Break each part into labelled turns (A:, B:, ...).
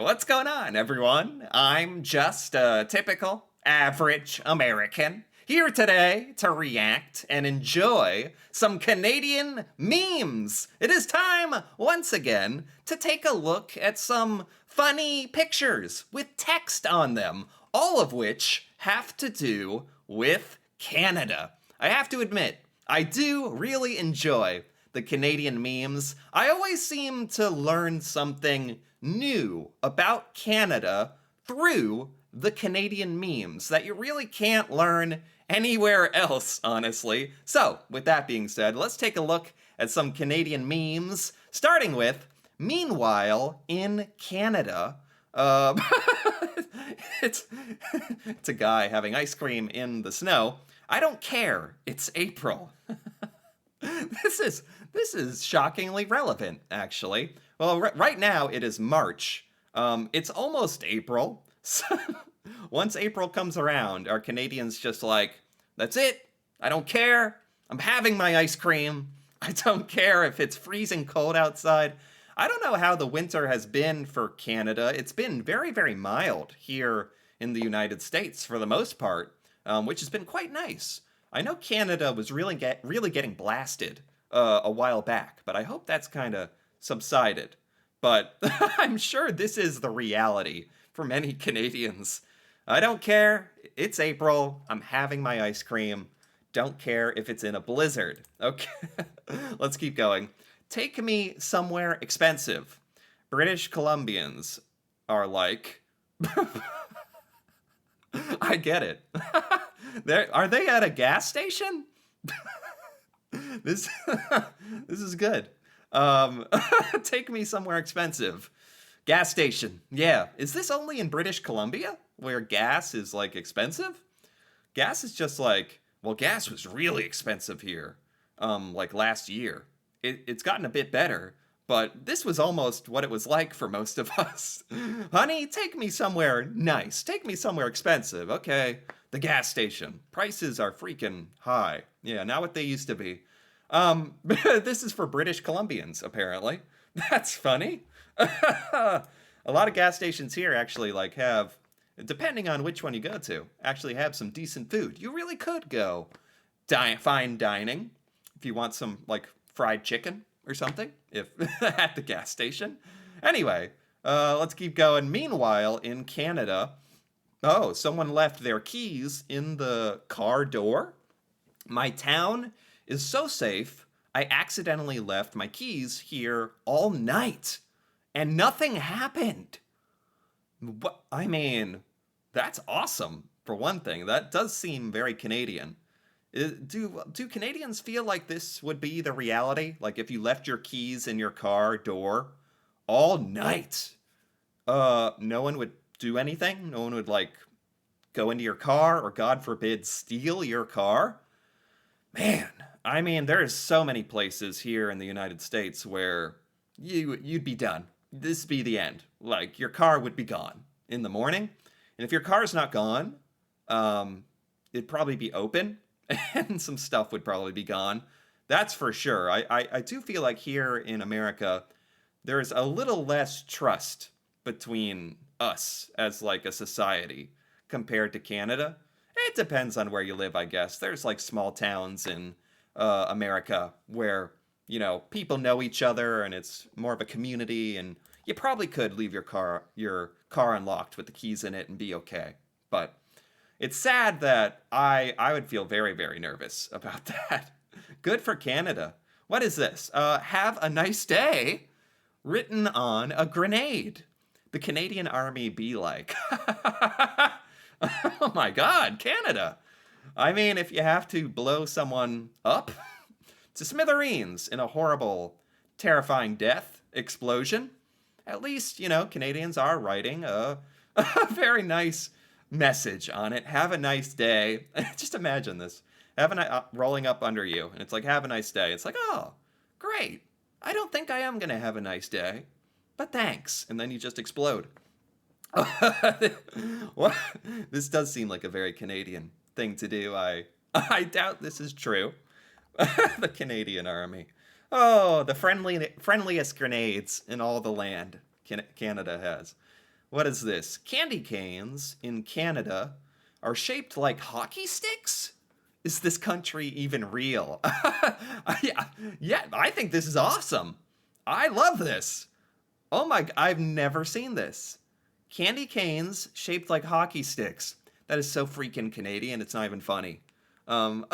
A: What's going on, everyone? I'm just a typical, average American here today to react and enjoy some Canadian memes. It is time, once again, to take a look at some funny pictures with text on them, all of which have to do with Canada. I have to admit, I do really enjoy the Canadian memes. I always seem to learn something new about Canada through the Canadian memes that you really can't learn anywhere else, honestly. So, with that being said, let's take a look at some Canadian memes, starting with Meanwhile in Canada. Uh, it's it's a guy having ice cream in the snow. I don't care. It's April. This is shockingly relevant, actually. Well, right now it is March. It's almost April. So once April comes around, are Canadians just like, that's it? I don't care. I'm having my ice cream. I don't care if it's freezing cold outside. I don't know how the winter has been for Canada. It's been very, very mild here in the United States for the most part, which has been quite nice. I know Canada was really getting blasted a while back, but I hope that's kind of subsided. But I'm sure this is the reality for many Canadians. I don't care. It's April. I'm having my ice cream. Don't care if it's in a blizzard. Okay, let's keep going. Take me somewhere expensive. British Columbians are like, I get it. Are they at a gas station? This this is good. Um, Take me somewhere expensive. Gas station. Yeah. Is this only in British Columbia where gas is like expensive? Gas is just like, well, gas was really expensive here. Like last year. It's gotten a bit better, but this was almost what it was like for most of us. Honey, take me somewhere nice. Take me somewhere expensive. Okay. The gas station. Prices are freaking high. Yeah, not what they used to be. This is for British Columbians, apparently. That's funny. A lot of gas stations here actually like have, depending on which one you go to, actually have some decent food. You really could go fine dining if you want some like fried chicken or something if at the gas station. Anyway, let's keep going. Meanwhile, in Canada, oh, someone left their keys in the car door. My town is so safe. I accidentally left my keys here all night and nothing happened. What I mean, that's awesome for one thing. That does seem very Canadian. Do Canadians feel like this would be the reality? Like if you left your keys in your car door all night, no one would do anything? No one would like go into your car or God forbid steal your car? Man, I mean, there's so many places here in the United States where you'd be done. This be the end. Like your car would be gone in the morning, and if your car's not gone, it'd probably be open, and some stuff would probably be gone. That's for sure. I do feel like here in America, there's a little less trust between us as like a society compared to Canada. It depends on where you live, I guess. There's like small towns in America where, people know each other and it's more of a community and you probably could leave your car unlocked with the keys in it and be okay. But it's sad that I would feel very, very nervous about that. Good for Canada. What is this? Have a nice day written on a grenade. The Canadian Army be like. Oh my god, Canada. I mean, if you have to blow someone up to smithereens in a horrible, terrifying death explosion, at least, Canadians are writing a very nice message on it. Have a nice day. Just imagine this. Rolling up under you, and it's like, have a nice day. It's like, oh, great. I don't think I am going to have a nice day, but thanks. And then you just explode. What? This does seem like a very Canadian thing to do. I doubt this is true. The Canadian Army. Oh, the friendliest grenades in all the land Canada has. What is this? Candy canes in Canada are shaped like hockey sticks? Is this country even real? yeah, yeah, I think this is awesome. I love this. Oh my, I've never seen this. Candy canes shaped like hockey sticks. That is so freaking Canadian, it's not even funny. Um,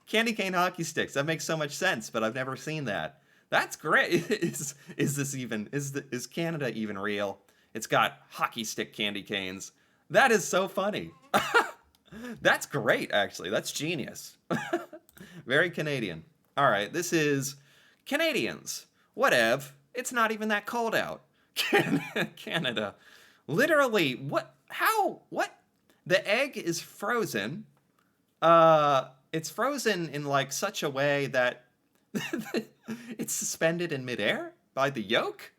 A: Candy cane hockey sticks. That makes so much sense, but I've never seen that. That's great. Is this even is Canada even real? It's got hockey stick candy canes. That is so funny. That's great, actually. That's genius. Very Canadian. All right, this is Canadians. Whatever. It's not even that cold out. Canada. Literally, what? How? What? The egg is frozen. It's frozen in like such a way that it's suspended in midair by the yolk.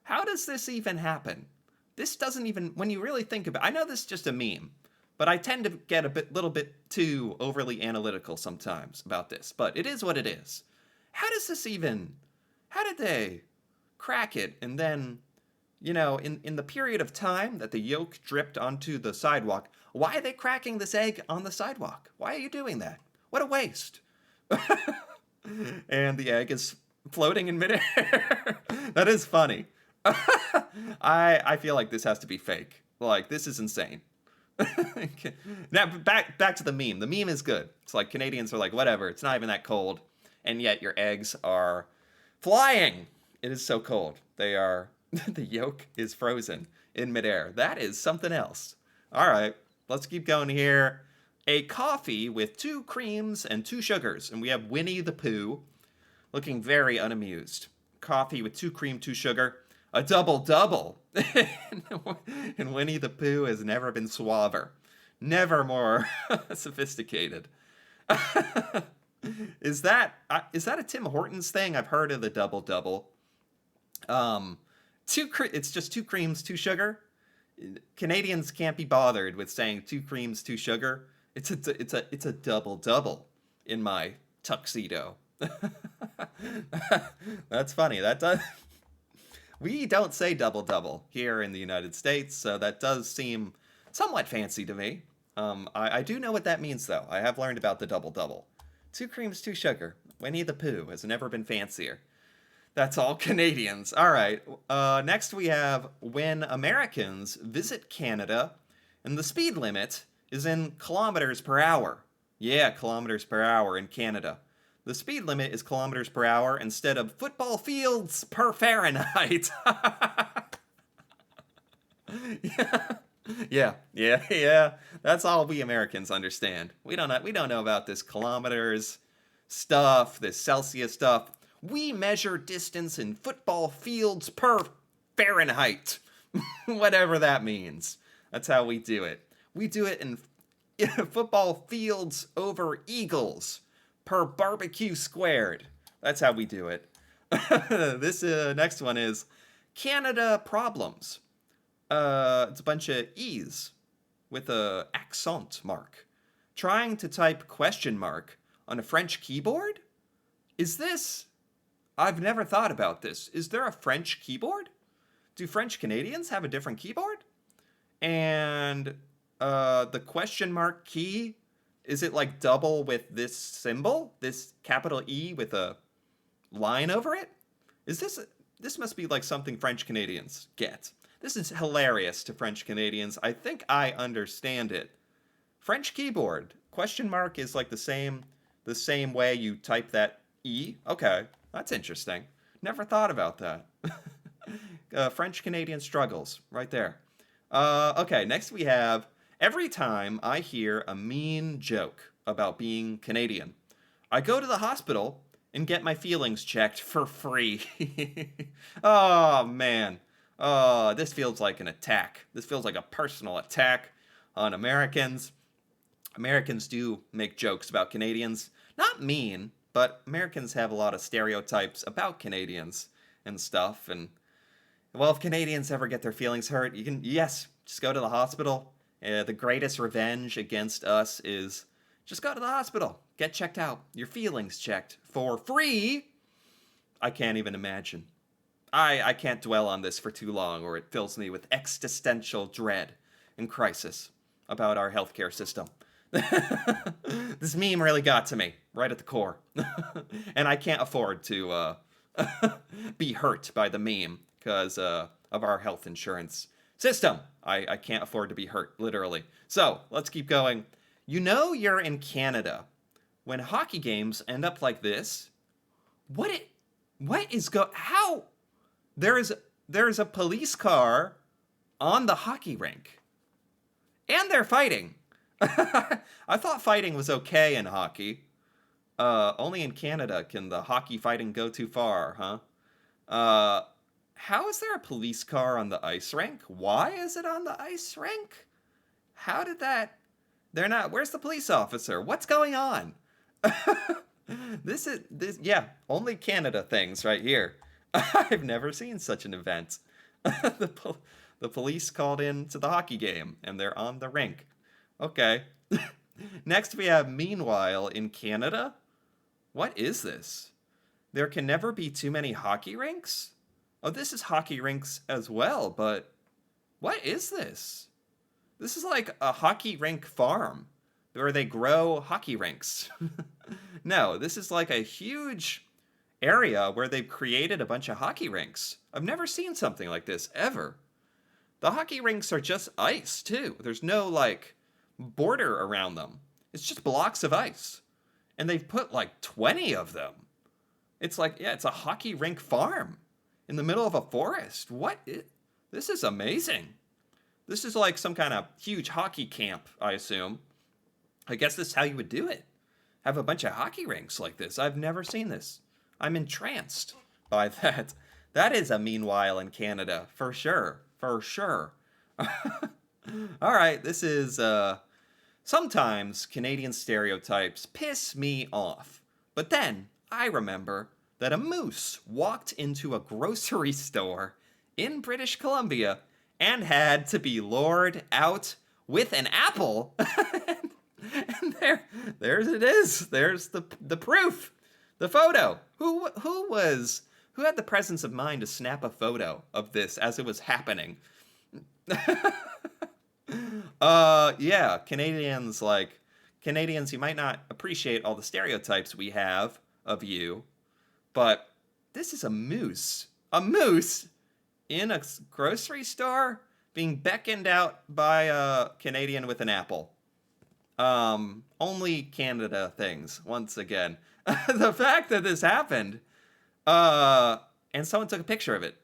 A: How does this even happen? This doesn't even, when you really think about it, I know this is just a meme, but I tend to get little bit too overly analytical sometimes about this, but it is what it is. How does this even, how did they crack it and then, in the period of time that the yolk dripped onto the sidewalk, why are they cracking this egg on the sidewalk? Why are you doing that? What a waste. And the egg is floating in midair. That is funny. I feel like this has to be fake. Like, this is insane. Now back to the meme. The meme is good. It's like Canadians are like, whatever, it's not even that cold, and yet your eggs are flying. It is so cold. They are the yolk is frozen in midair. That is something else. All right, let's keep going here. A coffee with 2 creams and 2 sugars, and we have Winnie the Pooh looking very unamused. Coffee with 2 cream, 2 sugar. A double-double. And Winnie the Pooh has never been suaver. Never more sophisticated. Is that a Tim Hortons thing? I've heard of the double-double. It's just 2 creams, 2 sugar. Canadians can't be bothered with saying 2 creams, 2 sugar. It's a double-double in my tuxedo. That's funny. That does. We don't say double-double here in the United States, so that does seem somewhat fancy to me. I do know what that means, though. I have learned about the double-double. 2 creams, 2 sugar. Winnie the Pooh has never been fancier. That's all Canadians. All right. Next we have when Americans visit Canada, and the speed limit is in kilometers per hour. Yeah, kilometers per hour in Canada. The speed limit is kilometers per hour instead of football fields per Fahrenheit. Yeah. That's all we Americans understand. We don't know about this kilometers stuff, this Celsius stuff. We measure distance in football fields per Fahrenheit. Whatever that means. That's how we do it. We do it in football fields over eagles per barbecue squared. That's how we do it. This next one is Canada problems. It's a bunch of E's with a accent mark. Trying to type question mark on a French keyboard? Is this... I've never thought about this. Is there a French keyboard? Do French Canadians have a different keyboard? And the question mark key, is it like double with this symbol? This capital E with a line over it? This must be like something French Canadians get. This is hilarious to French Canadians. I think I understand it. French keyboard. Question mark is like the same way you type that E. Okay, that's interesting. Never thought about that. French Canadian struggles right there. Okay, next we have every time I hear a mean joke about being Canadian, I go to the hospital and get my feelings checked for free. Oh, man. Oh, this feels like an attack. This feels like a personal attack on Americans. Americans do make jokes about Canadians. Not mean, but Americans have a lot of stereotypes about Canadians and stuff. And, well, if Canadians ever get their feelings hurt, you can, yes, just go to the hospital. The greatest revenge against us is just go to the hospital. Get checked out. Your feelings checked for free. I can't even imagine. I can't dwell on this for too long, or it fills me with existential dread and crisis about our healthcare system. This meme really got to me right at the core, and I can't afford to be hurt by the meme because of our health insurance system. I can't afford to be hurt, literally. So let's keep going. You know you're in Canada when hockey games end up like this. What is how there's a police car on the hockey rink, and they're fighting. I thought fighting was okay in hockey. Only in Canada can the hockey fighting go too far, huh? How is there a police car on the ice rink? Why is it on the ice rink? How did that? They're not. Where's the police officer? What's going on? Yeah, only Canada things right here. I've never seen such an event. The police called in to the hockey game, and they're on the rink. Okay. Next, we have Meanwhile in Canada. What is this? There can never be too many hockey rinks? Oh, this is hockey rinks as well, but what is this? This is like a hockey rink farm where they grow hockey rinks. No, this is like a huge area where they've created a bunch of hockey rinks. I've never seen something like this ever. The hockey rinks are just ice, too. There's no, like, border around them. It's just blocks of ice. And they've put, like, 20 of them. It's like, yeah, it's a hockey rink farm in the middle of a forest. This is amazing. This is like some kind of huge hockey camp, I assume. I guess this is how you would do it. Have a bunch of hockey rinks like this. I've never seen this. I'm entranced by that. That is a Meanwhile in Canada, for sure. For sure. All right, this is... Sometimes Canadian stereotypes piss me off. But then I remember that a moose walked into a grocery store in British Columbia and had to be lured out with an apple. And there's it is. There's the proof, the photo. Who had the presence of mind to snap a photo of this as it was happening? Yeah, Canadians, you might not appreciate all the stereotypes we have of you, but this is a moose. A moose in a grocery store being beckoned out by a Canadian with an apple. Only Canada things, once again. The fact that this happened, and someone took a picture of it.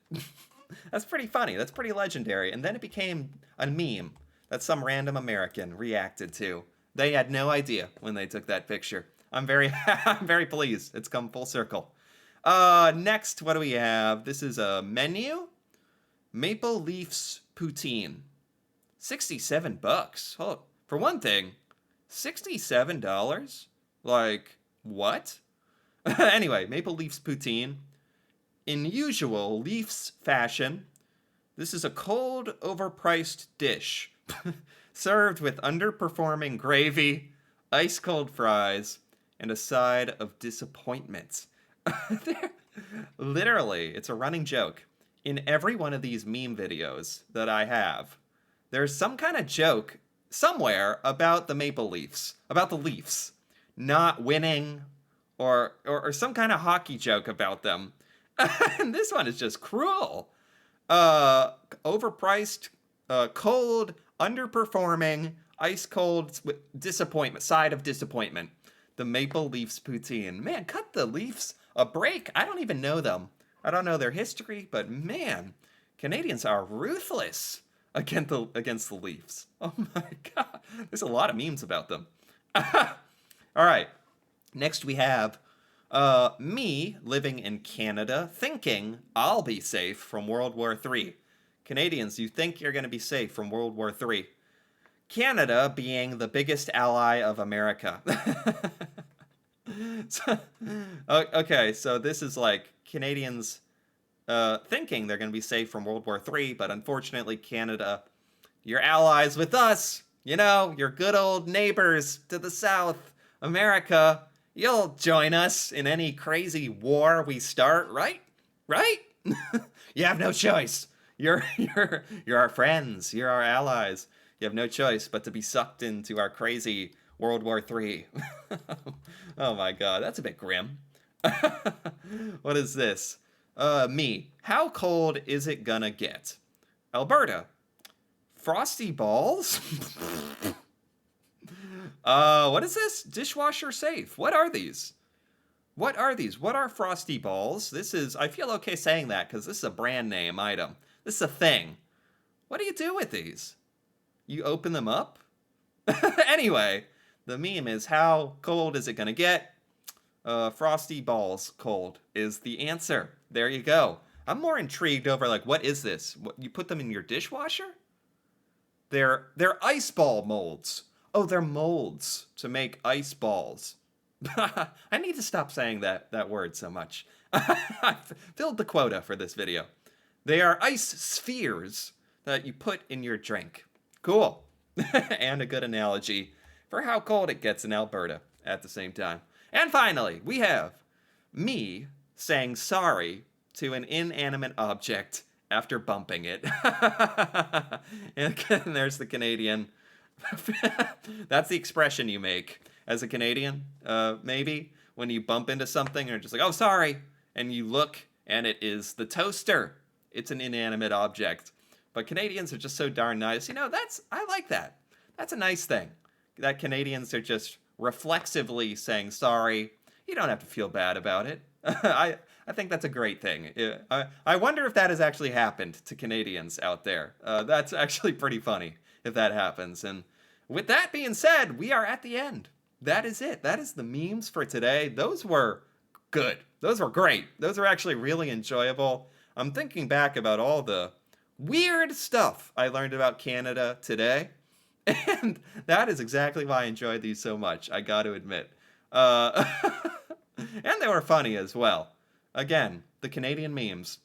A: That's pretty funny. That's pretty legendary. And then it became a meme that some random American reacted to. They had no idea when they took that picture. I'm very pleased. It's come full circle. Next, what do we have? This is a menu. Maple Leafs poutine. $67. Oh, for one thing, $67? Like, what? Anyway, Maple Leafs poutine. In usual Leafs fashion, this is a cold, overpriced dish served with underperforming gravy, ice-cold fries, and a side of disappointment. Literally, it's a running joke. In every one of these meme videos that I have, there's some kind of joke somewhere about the Maple Leafs, about the Leafs not winning, or some kind of hockey joke about them. And this one is just cruel. Overpriced, cold, underperforming, ice cold disappointment, side of disappointment. The Maple Leafs poutine. Man, cut the Leafs a break. I don't even know them. I don't know their history, but man, Canadians are ruthless against the Leafs. Oh my God. There's a lot of memes about them. All right. Next we have me living in Canada thinking I'll be safe from World War III. Canadians, you think you're going to be safe from World War III. Canada being the biggest ally of America. Okay, so this is like Canadians thinking they're going to be safe from World War III, but unfortunately, Canada, you're allies with us. You know, your good old neighbors to the south, America. You'll join us in any crazy war we start, right? Right? You have no choice. You're our friends. You're our allies. You have no choice but to be sucked into our crazy World War III. Oh my god, that's a bit grim. What is this? Me. How cold is it gonna get? Alberta. Frosty balls? What is this? Dishwasher safe. What are these? What are these? What are Frosty balls? This is, I feel okay saying that because this is a brand name item. This is a thing. What do you do with these? You open them up? Anyway, the meme is how cold is it gonna get? Frosty balls cold is the answer. There you go. I'm more intrigued over like, what is this? What, you put them in your dishwasher? They're ice ball molds. Oh, they're molds to make ice balls. I need to stop saying that word so much. I've filled the quota for this video. They are ice spheres that you put in your drink. Cool. And a good analogy for how cold it gets in Alberta at the same time. And finally, we have me saying sorry to an inanimate object after bumping it. And there's the Canadian. That's the expression you make as a Canadian, maybe, when you bump into something and you're just like, oh, sorry. And you look and it is the toaster. It's an inanimate object. But Canadians are just so darn nice. You know, I like that. That's a nice thing. That Canadians are just reflexively saying sorry. You don't have to feel bad about it. I think that's a great thing. I wonder if that has actually happened to Canadians out there. That's actually pretty funny if that happens. And with that being said, we are at the end. That is it. That is the memes for today. Those were good. Those were great. Those are actually really enjoyable. I'm thinking back about all the weird stuff I learned about Canada today. And that is exactly why I enjoyed these so much, I got to admit. And they were funny as well. Again, the Canadian memes.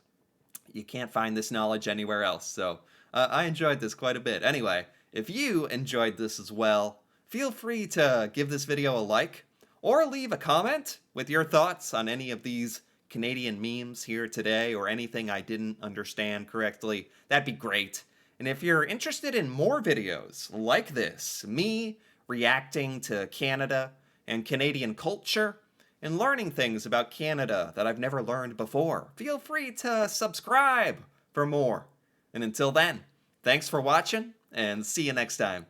A: You can't find this knowledge anywhere else, so I enjoyed this quite a bit. Anyway, if you enjoyed this as well, feel free to give this video a like or leave a comment with your thoughts on any of these Canadian memes here today or anything I didn't understand correctly. That'd be great. And if you're interested in more videos like this, me reacting to Canada and Canadian culture and learning things about Canada that I've never learned before, feel free to subscribe for more. And until then, thanks for watching and see you next time.